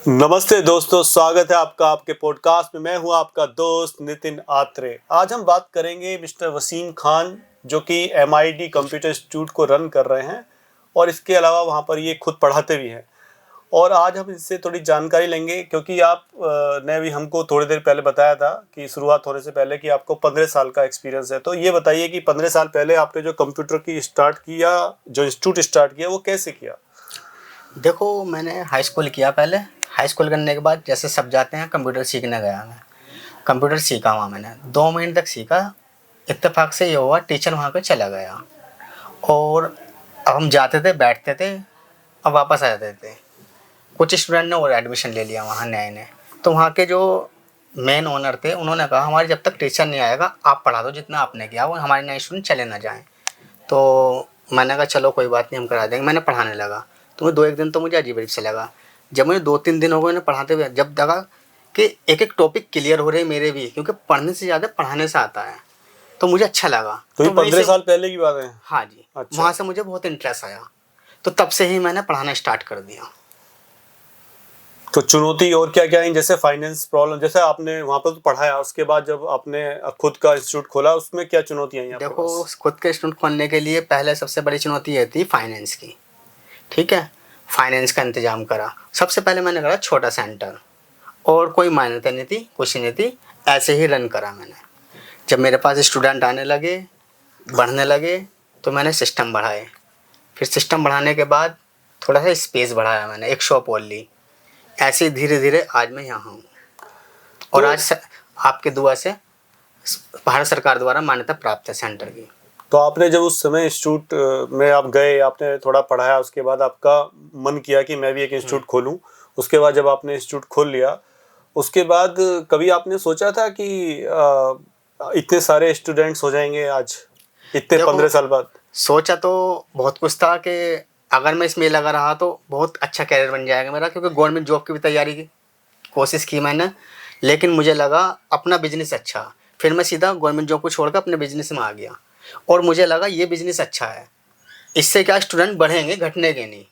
नमस्ते दोस्तों, स्वागत है आपका आपके पॉडकास्ट में। मैं हूं आपका दोस्त नितिन आत्रे। आज हम बात करेंगे मिस्टर वसीम खान, जो कि MIT कंप्यूटर इंस्टीट्यूट को रन कर रहे हैं और इसके अलावा वहां पर ये खुद पढ़ाते भी हैं। और आज हम इससे थोड़ी जानकारी लेंगे, क्योंकि आप ने भी हमको थोड़ी देर पहले बताया था कि शुरुआत होने से पहले कि आपको 15 साल का एक्सपीरियंस है। तो ये बताइए कि 15 साल पहले आपने जो कंप्यूटर की स्टार्ट किया, जो इंस्टीट्यूट स्टार्ट किया, वो कैसे किया? देखो, मैंने हाई स्कूल किया। पहले हाई स्कूल करने के बाद जैसे सब जाते हैं कंप्यूटर सीखने गया मैं। कंप्यूटर सीखा वहाँ मैंने 2 महीने तक सीखा। इत्तेफाक से ये हुआ टीचर वहाँ पे चला गया और अब हम जाते थे, बैठते थे और वापस आ जाते थे। कुछ स्टूडेंट ने और एडमिशन ले लिया वहाँ नए ने। तो वहाँ के जो मेन ओनर थे उन्होंने कहा हमारे जब तक टीचर नहीं आएगा आप पढ़ा दो जितना आपने किया, वो हमारे नए स्टूडेंट चले ना जाएँ। तो मैंने कहा चलो कोई बात नहीं, हम करा देंगे। मैंने पढ़ाने लगा तो 2-1 दिन तो मुझे अजीब से लगा। जब मुझे 2-3 दिन हो गए उन्हें पढ़ाते हुए, जब लगा कि एक टॉपिक क्लियर हो रहे हैं मेरे भी, क्योंकि पढ़ने से ज़्यादा पढ़ाने से आता है, तो मुझे अच्छा लगा। तो ये 15 साल पहले की बात है? हाँ जी। अच्छा। वहाँ से मुझे बहुत इंटरेस्ट आया, तो तब से ही मैंने पढ़ाना स्टार्ट कर दिया। तो चुनौती और क्या क्या है? जैसे फाइनेंस प्रॉब्लम, जैसे आपने वहाँ पर तो पढ़ाया, उसके बाद जब आपने खुद का इंस्टीट्यूट खोला उसमें क्या चुनौतियाँ आई आपके देखो, पास? खुद के इंस्टीट्यूट खोलने के लिए पहले सबसे बड़ी चुनौती ये थी फाइनेंस की। ठीक है, फाइनेंस का इंतजाम करा। सबसे पहले मैंने करा छोटा सेंटर, और कोई मान्यता नहीं थी, कुछ नहीं थी, ऐसे ही रन करा मैंने। जब मेरे पास स्टूडेंट आने लगे, बढ़ने लगे, तो मैंने सिस्टम बढ़ाए। फिर सिस्टम बढ़ाने के बाद थोड़ा सा स्पेस बढ़ाया मैंने, एक शॉप और ली। ऐसे धीरे धीरे आज मैं यहाँ हूँ। और तो आज आपके दुआ से भारत सरकार द्वारा मान्यता प्राप्त है सेंटर की। तो आपने जब उस समय इंस्टीट्यूट में आप गए, आपने थोड़ा पढ़ाया, उसके बाद आपका मन किया कि मैं भी एक इंस्टीट्यूट खोलूं। उसके बाद जब आपने इंस्टीट्यूट खोल लिया, उसके बाद कभी आपने सोचा था कि इतने सारे स्टूडेंट्स हो जाएंगे आज, इतने 15 साल बाद? सोचा तो बहुत कुछ था कि अगर मैं इसमें लगा रहा तो बहुत अच्छा कैरियर बन जाएगा मेरा, क्योंकि गवर्नमेंट जॉब की भी तैयारी की कोशिश की मैंने। लेकिन मुझे लगा अपना बिजनेस अच्छा। फिर मैं सीधा गवर्नमेंट जॉब को छोड़कर अपने बिजनेस में आ गया, और मुझे लगा ये बिजनेस अच्छा है। इससे क्या स्टूडेंट बढ़ेंगे, घटने के नहीं।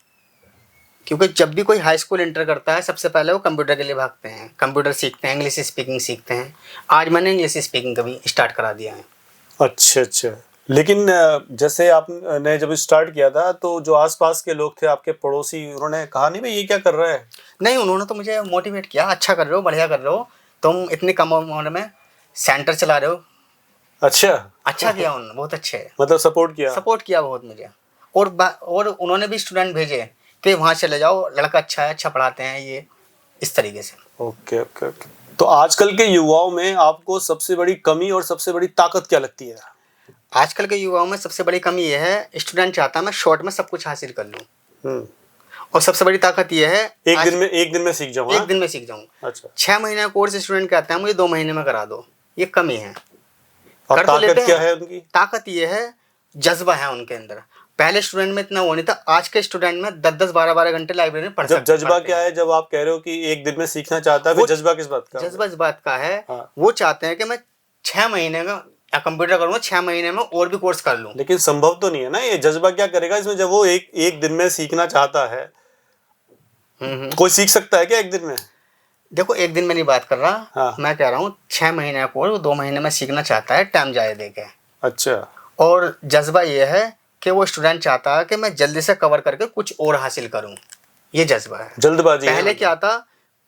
क्योंकि जब भी कोई हाई स्कूल इंटर करता है सबसे पहले वो कंप्यूटर के लिए भागते हैं, कंप्यूटर सीखते हैं, इंग्लिश स्पीकिंग सीखते हैं। आज मैंने इंग्लिश स्पीकिंग का भी स्टार्ट करा दिया है। अच्छा अच्छा। लेकिन जैसे आपने जब स्टार्ट किया था तो जो आसपास के लोग थे, आपके पड़ोसी, उन्होंने कहा नहीं भाई ये क्या कर रहा है? नहीं, उन्होंने तो मुझे मोटिवेट किया, अच्छा कर रहे हो, बढ़िया कर रहे हो, तुम इतनी कम उम्र में सेंटर चला रहे हो। अच्छा। अच्छा किया उन्होंने, बहुत अच्छे। मतलब सपोर्ट किया बहुत मुझे। और उन्होंने भी स्टूडेंट भेजे कि वहाँ चले जाओ, लड़का अच्छा है, अच्छा पढ़ाते हैं, ये इस तरीके से। Okay okay okay. तो आजकल के युवाओं में आपको सबसे बड़ी कमी और सबसे बड़ी ताकत क्या लगती है? आजकल के युवाओं में सबसे बड़ी कमी ये है, स्टूडेंट चाहता है मैं शॉर्ट में सब कुछ हासिल कर लूँ। और सबसे बड़ी ताकत ये है एक दिन में सीख जाऊँ। एक दिन में सीख जाऊँ। अच्छा। 6 महीने का कोर्स स्टूडेंट कहता है मुझे 2 महीने में करा दो, ये कमी है। और कर तो लेते ताकत क्या हैं। है उनकी? ताकत ये है, जज्बा है उनके अंदर। पहले स्टूडेंट में इतना वो नहीं था, आज के स्टूडेंट में 10-10, 12-12 घंटे लाइब्रेरी में जब जज्बा क्या है, जब आप कह रहे हो कि एक दिन में सीखना चाहता है, फिर जज्बा किस बात का? जज्बा इस बात का है, हाँ। वो चाहते हैं कि मैं 6 महीने में कंप्यूटर करूँगा, 6 महीने में और भी कोर्स कर लूँ। लेकिन संभव तो नहीं है ना ये। जज्बा क्या करेगा इसमें, जब वो एक दिन में सीखना चाहता है? कोई सीख सकता है क्या एक दिन में? देखो, एक दिन में नहीं बात कर रहा। हाँ। मैं कह रहा हूँ 6 महीने का कोर्स 2 महीने में सीखना चाहता है, टाइम ज़्यादा दे के। अच्छा। और जज्बा ये है कि वो स्टूडेंट चाहता है कि मैं जल्दी से कवर करके कुछ और हासिल करूं, ये जज्बा है। जल्दबाजी है। पहले क्या था,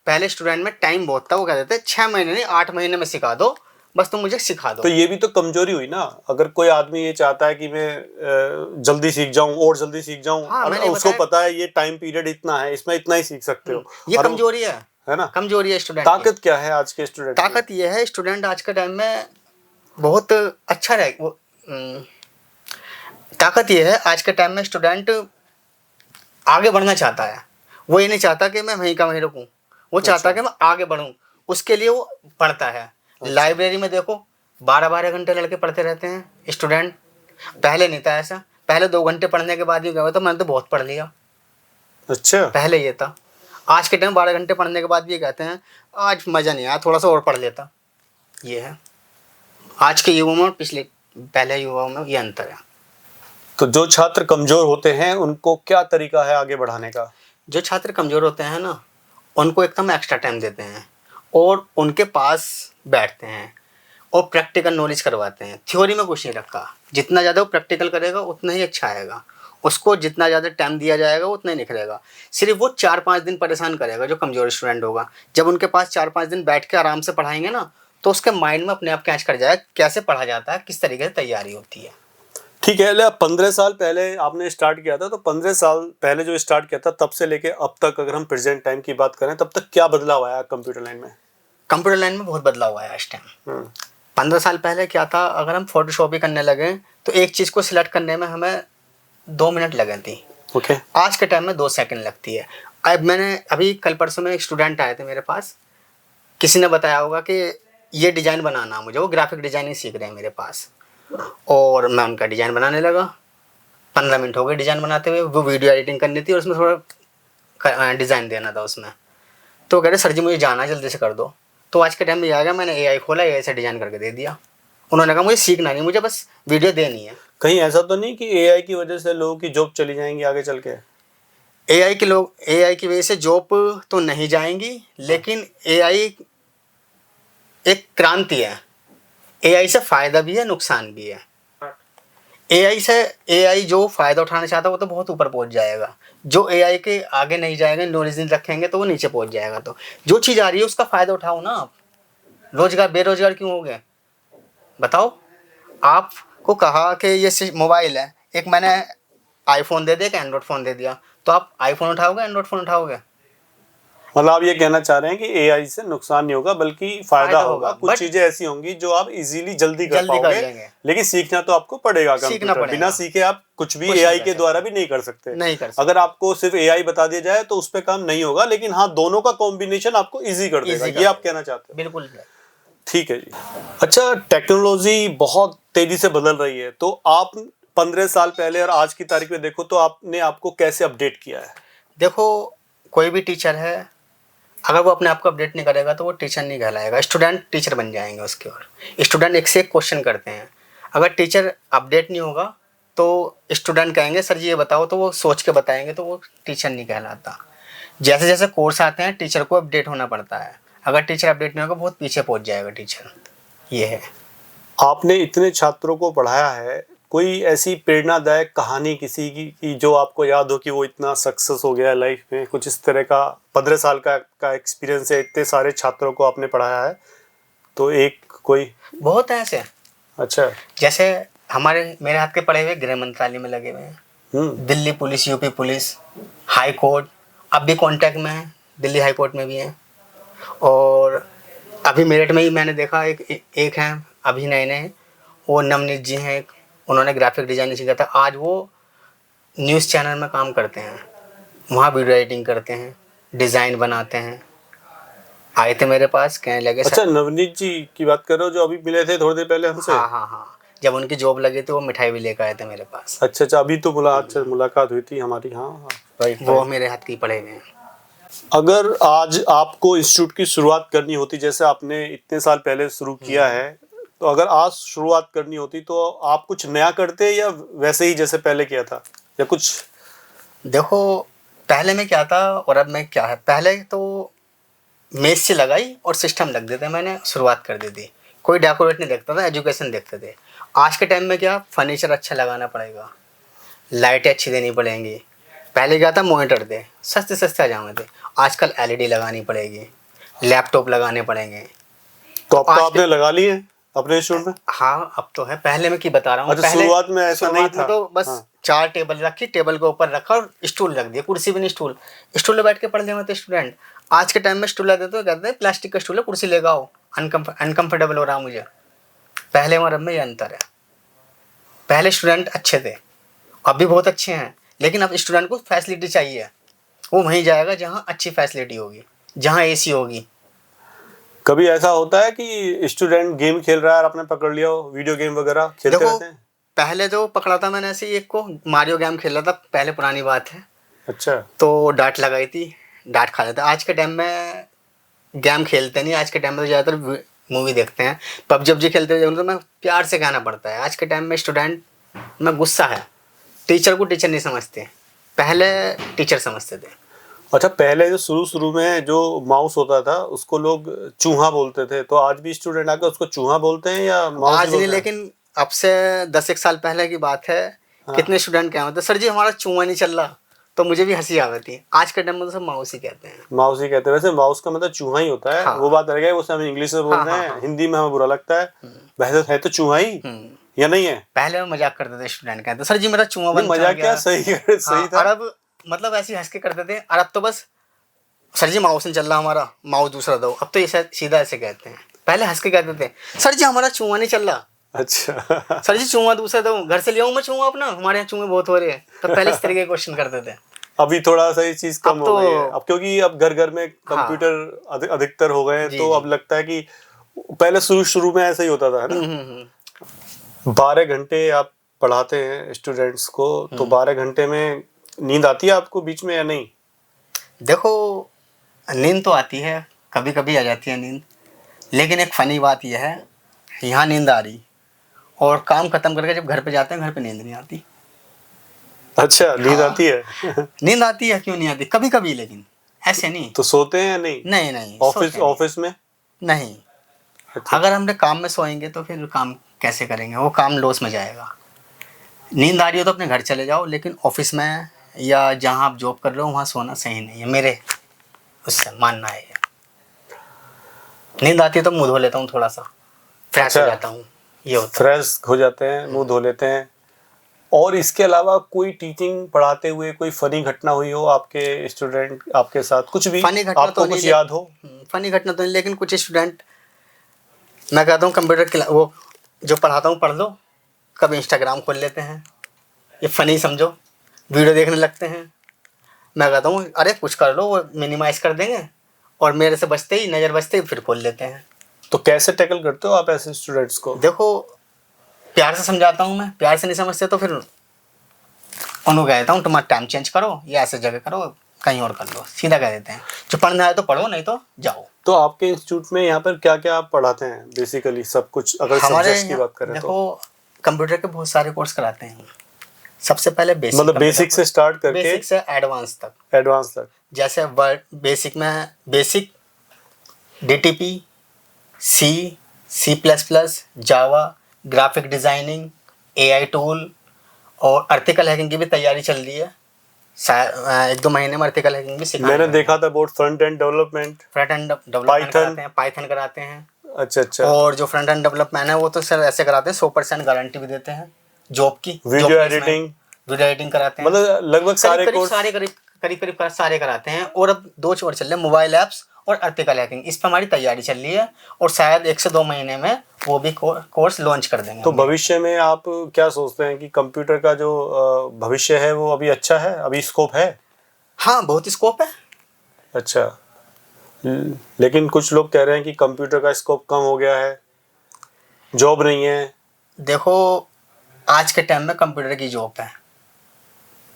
पहले स्टूडेंट में टाइम बहुत था, वो कहते थे 6 महीने नहीं 8 महीने में सिखा दो, बस तुम मुझे सिखा दो। तो ये भी तो कमजोरी हुई ना। अगर कोई आदमी ये चाहता है कि मैं जल्दी सीख जाऊं और जल्दी सीख जाऊं, हाँ, और उसको पता है ये टाइम पीरियड इतना है, इसमें इतना ही सीख सकते हो, ये कमजोरी है ना? कमजोरी है स्टूडेंट। ताकत क्या है आज के स्टूडेंट? ताकत ये है, स्टूडेंट आज के टाइम में बहुत अच्छा रहे वो। ताकत ये है, आज के टाइम में स्टूडेंट आगे बढ़ना चाहता है। वो ये नहीं चाहता कि मैं वहीं का वहीं रुकूं, वो चाहता है कि मैं आगे बढ़ूं। उसके लिए वो पढ़ता है। लाइब्रेरी में देखो 12-12 घंटे लड़के पढ़ते रहते हैं स्टूडेंट। पहले नहीं था ऐसा। पहले 2 घंटे पढ़ने के बाद ही कहा तो मैंने तो बहुत पढ़ लिया। अच्छा। पहले ये था। आज के टाइम 12 घंटे पढ़ने के बाद भी ये कहते हैं आज मज़ा नहीं आया, थोड़ा सा और पढ़ लेता। ये है आज के युवाओं में, पहले युवाओं में ये अंतर है। तो जो छात्र कमजोर होते हैं उनको क्या तरीका है आगे बढ़ाने का? जो छात्र कमज़ोर होते हैं ना, उनको एकदम एक्स्ट्रा टाइम देते हैं और उनके पास बैठते हैं और प्रैक्टिकल नॉलेज करवाते हैं। थ्योरी में कुछ नहीं रखा, जितना ज़्यादा वो प्रैक्टिकल करेगा उतना ही अच्छा आएगा, उसको जितना ज़्यादा टाइम दिया जाएगा उतना ही निखरेगा। सिर्फ वो 4-5 दिन परेशान करेगा जो कमज़ोर स्टूडेंट होगा। जब उनके पास 4-5 दिन बैठ के आराम से पढ़ाएंगे ना, तो उसके माइंड में अपने आप कैच कर जाएगा कैसे पढ़ा जाता है, किस तरीके से तैयारी होती है। ठीक है। 15 साल पहले आपने स्टार्ट किया था, तो 15 साल पहले जो स्टार्ट किया था तब से लेके अब तक अगर हम प्रेजेंट टाइम की बात करें, तब तक क्या बदलाव आया कंप्यूटर लाइन में? कंप्यूटर लाइन में बहुत बदलाव आया इस टाइम। 15 साल पहले क्या था, अगर हम फोटोशॉप ही करने लगे तो एक चीज़ को सिलेक्ट करने में हमें 2 मिनट लगे थी। ओके। आज के टाइम में 2 सेकंड लगती है। अब अभी कल परसों में एक स्टूडेंट आए थे मेरे पास, किसी ने बताया होगा कि ये डिज़ाइन बनाना मुझे, वो ग्राफिक डिज़ाइनिंग सीख रहे हैं मेरे पास, और मैं उनका डिज़ाइन बनाने लगा। 15 मिनट हो गए डिज़ाइन बनाते हुए। वो वीडियो एडिटिंग करनी थी और उसमें थोड़ा डिज़ाइन देना था उसमें। तो कह रहे सर जी मुझे जाना है, जल्दी से कर दो। तो आज के टाइम में ये आ गया, मैंने AI खोला, AI से डिज़ाइन करके दे दिया। उन्होंने कहा मुझे सीखना नहीं, मुझे बस वीडियो देनी है। कहीं ऐसा तो नहीं कि AI की वजह से लोगों की जॉब चली जाएंगी आगे चल के? AI की वजह से जॉब तो नहीं जाएंगी, लेकिन AI एक क्रांति है। AI से फ़ायदा भी है, नुकसान भी है। AI जो फ़ायदा उठाना चाहता है वो तो बहुत ऊपर पहुंच जाएगा। जो AI के आगे नहीं जाएगा, नॉलेज नहीं रखेंगे, तो वो नीचे पहुंच जाएगा। तो जो चीज़ आ रही है उसका फ़ायदा उठाओ ना आप। बेरोजगार क्यों हो गए बताओ? आपको कहा कि ये मोबाइल है, एक मैंने आईफोन दे दिया, एक एंड्रॉयड फ़ोन दे दिया, तो आप आईफोन उठाओगे, एंड्रॉयड फ़ोन उठाओगे? मतलब आप ये कहना चाह रहे हैं कि AI से नुकसान नहीं होगा बल्कि फायदा होगा। कुछ चीजें ऐसी होंगी जो आप इजीली जल्दी कर पाओगे, लेकिन सीखना तो आपको पड़ेगा। कंप्यूटर बिना सीखे आप कुछ भी AI के द्वारा भी नहीं कर सकते। अगर आपको सिर्फ AI बता दिया जाए तो उस पर काम नहीं होगा, लेकिन हाँ, दोनों का कॉम्बिनेशन आपको इजी कर देगा, ये आप कहना चाहते हैं? बिल्कुल। ठीक है जी। अच्छा, टेक्नोलॉजी बहुत तेजी से बदल रही है, तो आप 15 साल पहले और आज की तारीख में देखो तो आपने आपको कैसे अपडेट किया है? देखो, कोई भी टीचर है, अगर वो अपने आप को अपडेट नहीं करेगा तो वो टीचर नहीं कहलाएगा। स्टूडेंट टीचर बन जाएंगे उसके, और स्टूडेंट एक से एक क्वेश्चन करते हैं। अगर टीचर अपडेट नहीं होगा तो स्टूडेंट कहेंगे सर जी ये बताओ, तो वो सोच के बताएंगे, तो वो टीचर नहीं कहलाता। जैसे जैसे कोर्स आते हैं टीचर को अपडेट होना पड़ता है। अगर टीचर अपडेट नहीं होगा बहुत पीछे पहुंच जाएगा टीचर। ये है। आपने इतने छात्रों को पढ़ाया है, कोई ऐसी प्रेरणादायक कहानी किसी की जो आपको याद हो कि वो इतना सक्सेस हो गया लाइफ में? कुछ इस तरह का 15 साल का एक्सपीरियंस है, इतने सारे छात्रों को आपने पढ़ाया है, तो एक कोई? बहुत है ऐसे। अच्छा। जैसे मेरे हाथ के पढ़े हुए गृह मंत्रालय में लगे हुए हैं, Delhi police, UP police, high court, अब भी कांटेक्ट में है, दिल्ली हाई कोर्ट में भी हैं। और अभी मेरठ में ही मैंने देखा एक हैं अभी नए, वो नवनीत जी हैं, उन्होंने ग्राफिक डिज़ाइनिंग सीखा था। आज वो न्यूज़ चैनल में काम करते हैं, वहाँ वीडियो एडिटिंग करते हैं, डिज़ाइन बनाते हैं। आए थे मेरे पास, कहने लगे अच्छा, नवनीत जी की बात कर रहे हो जो अभी मिले थे थोड़ी देर पहले हमसे? हाँ। जब उनकी जॉब लगी तो वो मिठाई भी लेकर आए थे मेरे पास। अच्छा, अभी तो मुलाकात हुई थी हमारी। हाँ। वो मेरे हाथ की पढ़े हुए हैं। अगर आज आपको इंस्टीट्यूट की शुरुआत करनी होती, जैसे आपने इतने साल पहले शुरू किया है, तो अगर आज शुरुआत करनी होती तो आप कुछ नया करते या वैसे ही जैसे पहले किया था, या कुछ? देखो, पहले में क्या था और अब में क्या है। पहले तो मेस से लगाई और सिस्टम लग देते, मैंने शुरुआत कर दी थी। कोई डेकोरेट नहीं देखता था, एजुकेशन देखते थे। आज के टाइम में क्या, फर्नीचर अच्छा लगाना पड़ेगा, लाइटें अच्छी देनी पड़ेंगी। पहले क्या था, मॉनिटर थे, सस्ते आ जाते थे। आजकल LED लगानी पड़ेगी, लैपटॉप लगाने पड़ेंगे। तो अब तो आपने लगा लिए अपने इंस्टीट्यूट में? हाँ, अब तो है। पहले में की बता रहा हूँ। अच्छा, शुरुआत में ऐसा नहीं था? तो बस हाँ। 4 टेबल रखी, टेबल के ऊपर रखा और स्टूल रख दिया, कुर्सी भी नहीं, स्टूल पे बैठ के पढ़ लेते थे स्टूडेंट। आज के टाइम में स्टूल लाते तो कहते हैं प्लास्टिक का स्टूल है, कुर्सी ले आओ, अनकंफर्टेबल हो रहा मुझे। पहले और अब में ये अंतर है। पहले स्टूडेंट अच्छे थे, अब भी बहुत अच्छे हैं, लेकिन अब स्टूडेंट को फैसिलिटी चाहिए। वो वहीं जाएगा जहाँ अच्छी फैसिलिटी होगी, जहाँ AC होगी। कभी ऐसा होता है कि स्टूडेंट गेम खेल रहा है और आपने पकड़ लिया हो, वीडियो गेम वगैरह खेलते रहते हैं? पहले तो पकड़ा था मैंने ऐसे ही एक को, मारियो गेम खेल रहा था, पहले पुरानी बात है। अच्छा। तो डांट लगाई थी, डांट खा लेता। आज के टाइम में गेम खेलते नहीं, आज के टाइम में तो ज़्यादातर मूवी देखते हैं। PUBG खेलते हुए तो मैं प्यार से कहना पड़ता है। आज के टाइम में स्टूडेंट में गुस्सा है, टीचर को टीचर नहीं समझते, पहले टीचर समझते थे। अच्छा, पहले जो शुरू शुरू में जो माउस होता था उसको लोग चूहा बोलते थे, तो आज भी स्टूडेंट आकर उसको चूहा बोलते हैं या माउस ही आज नहीं, बोलते हैं? लेकिन अब से 10 एक साल पहले की बात है। हाँ। कितने स्टूडेंट क्या होते सर जी हमारा चूहा नहीं चल रहा, तो मुझे भी हंसी आ जाती है। आज के टाइम में तो सब माउस ही कहते हैं। माउस ही कहते हैं। वैसे माउस का मतलब चूहा ही होता है, हाँ वो बात रह गई। वो हम इंग्लिश में बोल हाँ रहे हाँ हैं, हाँ। हिंदी में हमें बुरा लगता है। वैसे है तो चूहा ही, या नहीं है? पहले में मजाक करते थे स्टूडेंट, कहते सर जी मेरा चूहा नहीं, बन चढ़ मजाक क्या, गया। सही हाँ, सही था। और अब मतलब ऐसे ही हंस के करते थे। और अब तो बस सर जी माउस नहीं चल रहा हमारा, माउस दूसरा दो। अब तो ये सीधा ऐसे कहते हैं। पहले हंस के कहते थे सर जी हमारा चूहा नहीं चल रहा, अच्छा। सर जी चूहा दूसरा दो, घर से ले आऊं मैं चूहा अपना, हमारे यहाँ चूहे बहुत हो रहे हैं। तो पहले इस तरीके के क्वेश्चन करते थे। अभी थोड़ा सा ये चीज कम अब हो तो गई है, अब क्योंकि अब घर घर में हाँ कंप्यूटर अधिकतर हो गए हैं, जी तो जी। अब लगता है कि पहले शुरू शुरू में ऐसा ही होता था, है ना? 12 घंटे आप पढ़ाते हैं स्टूडेंट्स को, तो 12 घंटे में नींद आती है आपको बीच में या नहीं? देखो नींद तो आती है, कभी कभी आ जाती है नींद, लेकिन एक फ़नी बात यह है, यहाँ नींद आ रही और काम खत्म करके जब घर पे जाते हैं घर पे नींद नहीं आती। अच्छा, नींद हाँ। आती है। नींद आती है, क्यों नहीं आती, कभी कभी, लेकिन ऐसे नहीं। तो सोते हैं या नहीं? नहीं नहीं ऑफिस सोते नहीं। ऑफिस में? नहीं, अच्छा। अगर हमने काम में सोएंगे तो फिर काम कैसे करेंगे, वो काम लॉस में जाएगा। नींद आ रही हो तो अपने घर चले जाओ, लेकिन ऑफिस में या जहाँ आप जॉब कर रहे हो वहाँ सोना सही नहीं है, मेरे उससे मानना है। नींद आती है तो मुंह धो लेता हूँ, थोड़ा सा फ्रेश हो अच्छा। जाता हूँ, ये होता है। फ्रेश हो जाते हैं, मुंह धो लेते हैं। और इसके अलावा कोई टीचिंग पढ़ाते हुए कोई फनी घटना हुई हो आपके स्टूडेंट आपके साथ, कुछ भी फनी घटना आपको तो नहीं, कुछ याद हो? फनी घटना तो नहीं, लेकिन कुछ स्टूडेंट, मैं कहता हूँ कंप्यूटर क्लास वो जो पढ़ाता हूँ पढ़ लो, कभी इंस्टाग्राम खोल लेते हैं, ये फ़नी समझो, वीडियो देखने लगते हैं। मैं कहता हूँ अरे कुछ कर लो, वो मिनिमाइज़ कर देंगे, और मेरे से बचते ही, नज़र बचते ही फिर खोल लेते हैं। तो कैसे टैकल करते हो आप ऐसे स्टूडेंट्स को? देखो प्यार से समझाता हूँ मैं, प्यार से नहीं समझते तो फिर उनको कहता हूँ तुम्हारा टाइम चेंज करो या ऐसे जगह करो, कहीं और कर लो, सीधा कह देते हैं। जो पढ़ना है तो पढ़ो, नहीं तो जाओ। तो आपके इंस्टीट्यूट में यहाँ पर क्या क्या आप पढ़ाते हैं बेसिकली, सब कुछ, अगर हमारे सब्जेक्ट्स की बात करें देखो तो? कंप्यूटर के बहुत सारे कोर्स कराते हैं। सबसे पहले बेसिक, मतलब बेसिक से स्टार्ट करके बेसिक से एडवांस तक। एडवांस तक? जैसे वर्ड बेसिक में बेसिक डीटीपी, सी, सी प्लस प्लस, जावा, ग्राफिक डिज़ाइनिंग, एआई टूल, और आर्टिकल हैकिंग की भी तैयारी चल रही है। 1-2 महीने में आर्टिकल हैकिंग भी सिखाने मैंने वाले देखा था बहुत front end development, front end development Python। कराते हैं, पाइथन कराते हैं। अच्छा अच्छा। और जो फ्रंट एंड डेवलपमेंट है वो तो सर ऐसे कराते हैं, 100% गारंटी भी देते हैं जॉब की। वीडियो एडिटिंग, वीडियो एडिटिंग कराते हैं। मतलब लगभग सारे करीब कोर्स? करीब सारे कराते हैं। और अब 2 और चल रहे हैं, मोबाइल ऐप्स और आर्टिकल हैकिंग, इस पर हमारी तैयारी चल रही है, और शायद 1 से 2 महीने में वो भी कोर्स लॉन्च कर देंगे। तो भविष्य में आप क्या सोचते हैं कि कंप्यूटर का जो भविष्य है वो अभी अच्छा है, अभी स्कोप है? हाँ बहुत स्कोप है। अच्छा। लेकिन कुछ लोग कह रहे हैं कि कंप्यूटर का स्कोप कम हो गया है, जॉब नहीं है। देखो आज के टाइम में कंप्यूटर की जॉब है,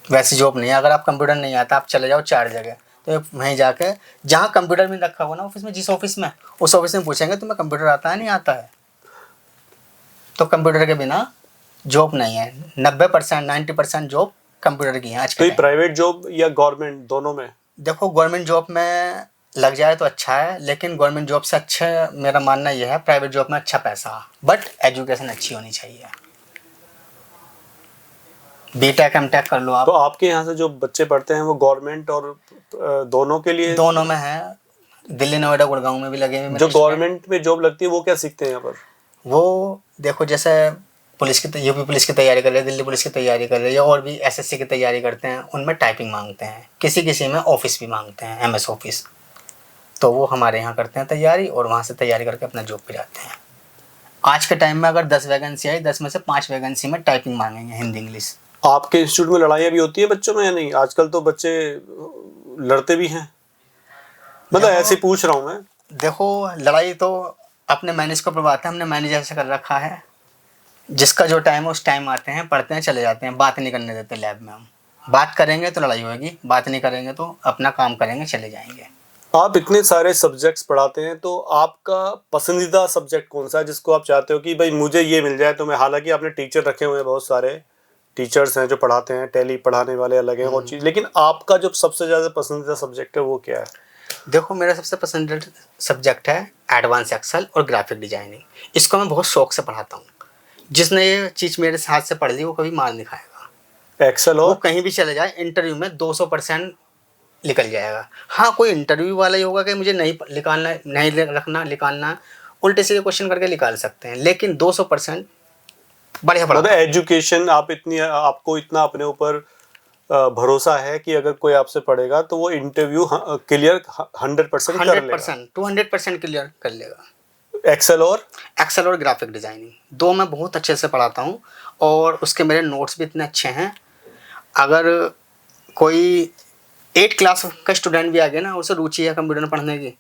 वैसी जॉब नहीं है। अगर आप कंप्यूटर नहीं आता, आप चले जाओ 4 जगह, तो वहीं जाके जहाँ कंप्यूटर भी रखा हुआ ना ऑफिस में, जिस ऑफिस में, उस ऑफिस में पूछेंगे तुम्हें कंप्यूटर आता है नहीं आता है। तो कंप्यूटर के बिना जॉब नहीं है। 90% 90% जॉब कंप्यूटर की है आज तो के ये टाइम। प्राइवेट जॉब या गवर्नमेंट, दोनों में? देखो गवर्नमेंट जॉब में लग जाए तो अच्छा है, लेकिन गवर्नमेंट जॉब से अच्छा मेरा मानना यह है, प्राइवेट जॉब में अच्छा पैसा, बट एजुकेशन अच्छी होनी चाहिए। बीटेक एमटेक कर लो तो आप। आपके यहाँ से जो बच्चे पढ़ते हैं वो गवर्नमेंट और दोनों के लिए? दोनों में है, दिल्ली नोएडा गुड़गांव में भी लगे हुए मेरे जो student। गवर्नमेंट में जॉब लगती है वो क्या सीखते हैं यहाँ पर? वो देखो जैसे पुलिस की, यूपी पुलिस की तैयारी कर रहे हैं, दिल्ली पुलिस की तैयारी कर रहे हैं, या और भी एसएससी की तैयारी करते हैं, उनमें टाइपिंग मांगते हैं, किसी किसी में ऑफिस भी मांगते हैं, एमएस ऑफिस। तो वो हमारे यहाँ करते हैं तैयारी, और वहाँ से तैयारी करके अपना जॉब पे जाते हैं। आज के टाइम में अगर 10 वैकेंसी आई, 10 में से 5 वैकेंसी में टाइपिंग मांगेंगे, हिंदी इंग्लिश। आपके इंस्टीट्यूट में लड़ाइयाँ भी होती है बच्चों में या नहीं? आजकल तो बच्चे लड़ते भी हैं, मतलब ऐसे पूछ रहा हूँ मैं। देखो लड़ाई तो अपने मैनेज को प्रभाव है, हमने मैनेज ऐसे कर रखा है, जिसका जो टाइम है उस टाइम आते हैं, पढ़ते हैं, चले जाते हैं, बात नहीं करने देते लैब में। हम बात करेंगे तो लड़ाई होगी, बात नहीं करेंगे तो अपना काम करेंगे, चले जाएंगे। आप इतने सारे सब्जेक्ट्स पढ़ाते हैं, तो आपका पसंदीदा सब्जेक्ट कौन सा है जिसको आप चाहते हो कि भाई मुझे ये मिल जाए? तो मैं, हालांकि आपने टीचर रखे हुए हैं बहुत सारे, टीचर्स हैं जो पढ़ाते हैं, टैली पढ़ाने वाले अलग हैं और चीज़, लेकिन आपका जो सबसे ज़्यादा पसंदीदा सब्जेक्ट है वो क्या है? देखो मेरा सबसे पसंदीदा सब्जेक्ट है एडवांस एक्सेल और ग्राफिक डिजाइनिंग। इसको मैं बहुत शौक से पढ़ाता हूँ। जिसने ये चीज़ मेरे हाथ से पढ़ ली वो कभी मार नहीं खाएगा। एक्सेल वो और कहीं भी चले जाए इंटरव्यू में 200% निकल जाएगा। हाँ, कोई इंटरव्यू वाला ही होगा कि मुझे नहीं निकालना, नहीं रखना, निकालना, उल्टे सीधे क्वेश्चन करके निकाल सकते हैं, लेकिन 200% बढ़िया मतलब पढ़ाता हूँ। एजुकेशन आपको इतना अपने ऊपर भरोसा है कि अगर कोई आपसे पढ़ेगा तो वो इंटरव्यू क्लियर 100% कर लेगा। 100% 200% क्लियर कर लेगा। एक्सेल और ग्राफिक डिजाइनिंग दो मैं बहुत अच्छे से पढ़ाता हूँ और उसके मेरे नोट्स भी इतने अच्छे हैं। अगर कोई 8 क्लास का स्टूडेंट भी आ गया ना, उसे रुचि है कंप्यूटर में पढ़ने की,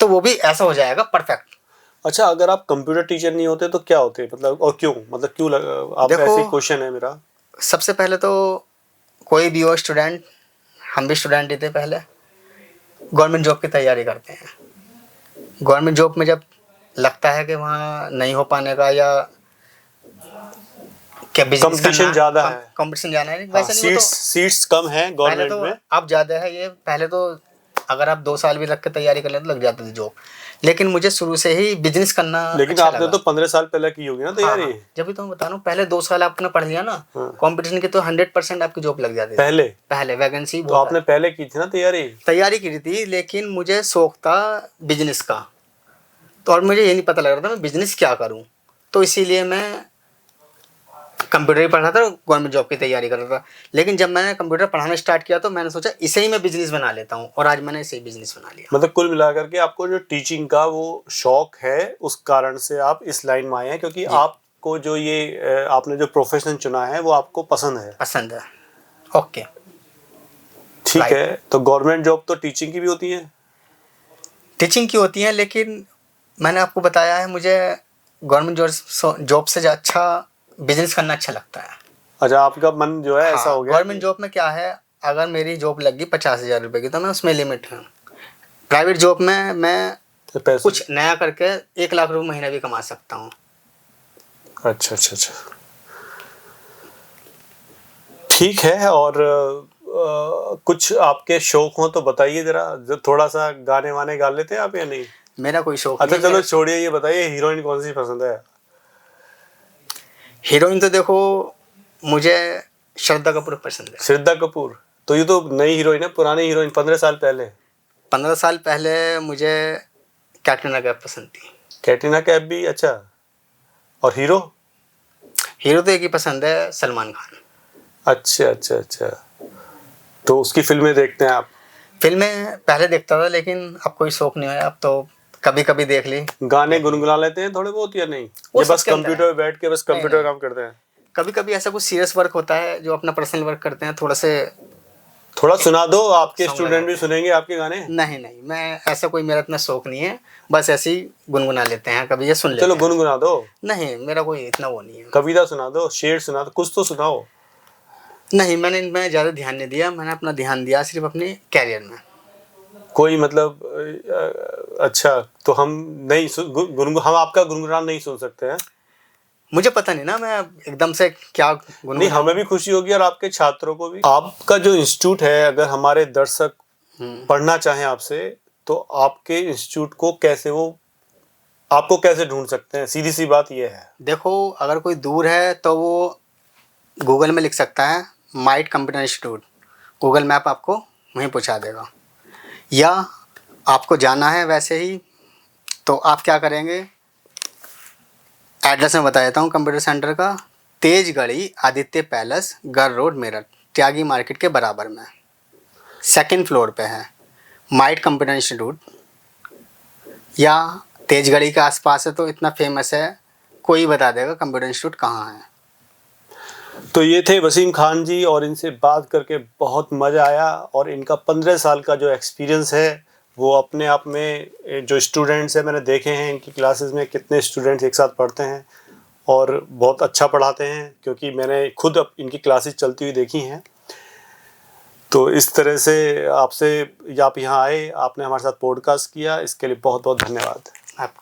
तो वो भी ऐसा हो जाएगा परफेक्ट। अच्छा, अगर आप कंप्यूटर टीचर नहीं होते तो क्या होते, मतलब, और क्यों, मतलब क्यों आपका देखो, ऐसे क्वेश्चन है मेरा। सबसे पहले तो कोई भी हो स्टूडेंट, हम भी स्टूडेंट ही थे पहले, गवर्नमेंट जॉब की तैयारी करते हैं। गवर्नमेंट जॉब में जब लगता है कि वहाँ नहीं हो पाने का या क्या बिजनेस कंपटीशन ज़्यादा है, कंपटीशन ज़्यादा है, हाँ, वैसे नहीं। वो तो सीट्स कम हैं पहले गवर्नमेंट तो में। अब ज़्यादा है ये। पहले तो अगर आप 2 साल भी लग के तैयारी कर लेते तो लग जाती थी जॉब, लेकिन मुझे शुरू से ही बिजनेस करना लेकिन अच्छा आपने लगा। तो 15 साल पहले की होगी ना हाँ तैयारी। हाँ, जब भी तो मैं बता रहा हूँ, पहले 2 साल आपने पढ़ लिया ना हाँ। कंपटीशन की, तो 100% आपकी जॉब लग जाती थी। पहले वैकेंसी तो बहुत आपने पहले की थी ना तैयारी की थी, लेकिन मुझे शौक था बिजनेस का, तो और मुझे ये नहीं पता लग रहा था मैं बिजनेस क्या करूँ, तो इसीलिए मैं कंप्यूटर ही पढ़ रहा था और गवर्नमेंट जॉब की तैयारी कर रहा था। लेकिन जब मैंने कंप्यूटर पढ़ाना स्टार्ट किया तो मैंने सोचा इसे ही मैं बिजनेस बना लेता हूँ, और आज मैंने इसे ही बिजनेस बना लिया। मतलब कुल मिलाकर के आपको जो टीचिंग का वो शौक है उस कारण से आप इस लाइन में आए हैं, क्योंकि आपको जो ये आपने जो प्रोफेशन चुना है वो आपको पसंद है। ओके, ठीक Right. है, तो गवर्नमेंट जॉब तो टीचिंग की भी होती है। टीचिंग की होती है, लेकिन मैंने आपको बताया है मुझे गवर्नमेंट जॉब से अच्छा बिजनेस करना अच्छा लगता है। अच्छा, आपका मन जो है ऐसा हाँ, हो गया गवर्नमेंट जॉब में क्या है, अगर मेरी जॉब लग गई 50,000 रुपये की तो मैं उसमें लिमिट हूँ। प्राइवेट जॉब में मैं कि पैसे। कुछ नया करके 1 लाख रुपये महीना भी कमा सकता हूँ। अच्छा अच्छा अच्छा, ठीक है। और कुछ आपके शौक हो तो बताइए जरा, जो थोड़ा सा गाने वाने गा लेते हैं आप या नहीं? मेरा कोई शौक अच्छा नहीं है। चलो छोड़िए, ये बताइए हीरोइन कौन सी पसंद है? हीरोइन तो देखो मुझे श्रद्धा कपूर पसंद है। श्रद्धा कपूर? तो ये तो नई हीरोइन है, पुरानी हीरोइन 15 साल पहले। 15 साल पहले मुझे कैटरीना कैफ पसंद थी। कैटरीना कैफ भी? अच्छा, और हीरो? हीरो तो एक ही पसंद है, सलमान खान। अच्छा अच्छा अच्छा, तो उसकी फिल्में देखते हैं आप? फिल्में पहले देखता था, लेकिन अब कोई शौक नहीं है, अब तो कभी कभी देख ली। गाने गुनगुना लेते हैं थोड़े बहुत या नहीं? वो ये बस सबके अंदर कंप्यूटर है। पे बैठ के बस नहीं, कंप्यूटर नहीं। काम करते हैं? कभी कभी ऐसा कुछ सीरियस वर्क होता है जो अपना पर्सनल वर्क करते हैं, थोड़ा सुना दो, आपके सॉन्ग स्टूडेंट भी लगाते हैं। सुनेंगे आपके गाने। नहीं नहीं, मैं ऐसा कोई, मेरा इतना शौक नहीं है, बस ऐसे ही गुनगुना लेते हैं, कभी ये सुन लेते चलो हैं। गुनगुना दो, नहीं, मेरा कोई इतना वो नहीं है। कविता सुना दो, शेर सुना दो, कुछ तो सुनाओ। नहीं, मैंने इनमें ज़्यादा ध्यान नहीं दिया, मैंने अपना ध्यान दिया सिर्फ अपने कैरियर में। कोई मतलब अच्छा, तो हम नहीं हम आपका गुनगुनान नहीं सुन सकते हैं? मुझे पता नहीं ना, मैं एकदम से क्या नहीं, गुनगुनाऊं। हमें भी खुशी होगी और आपके छात्रों को भी। आपका जो इंस्टीट्यूट है, अगर हमारे दर्शक पढ़ना चाहें आपसे, तो आपके इंस्टीट्यूट को कैसे वो आपको कैसे ढूंढ सकते हैं? सीधी सी बात ये है। देखो, अगर कोई दूर है तो वो गूगल में लिख सकता है might computer institute, Google map आपको वहीं पहुंचा देगा। या आपको जाना है वैसे ही, तो आप क्या करेंगे, एड्रेस मैं बता देता हूँ कंप्यूटर सेंटर का। तेज गढ़ी आदित्य पैलेस, गर रोड, मेरठ, त्यागी मार्केट के बराबर में, 2nd फ्लोर पे है माइट कंप्यूटर इंस्टीट्यूट। या तेज गढ़ी के आसपास है तो इतना फेमस है, कोई बता देगा कंप्यूटर इंस्टीट्यूट कहाँ है। तो ये थे वसीम खान जी, और इनसे बात करके बहुत मज़ा आया। और इनका 15 साल का जो एक्सपीरियंस है वो अपने आप में, जो स्टूडेंट्स हैं मैंने देखे हैं इनकी क्लासेस में कितने स्टूडेंट्स एक साथ पढ़ते हैं और बहुत अच्छा पढ़ाते हैं, क्योंकि मैंने खुद अब इनकी क्लासेस चलती हुई देखी हैं। तो इस तरह से आप यहाँ आए, आपने हमारे साथ पॉडकास्ट किया, इसके लिए बहुत बहुत धन्यवाद। आप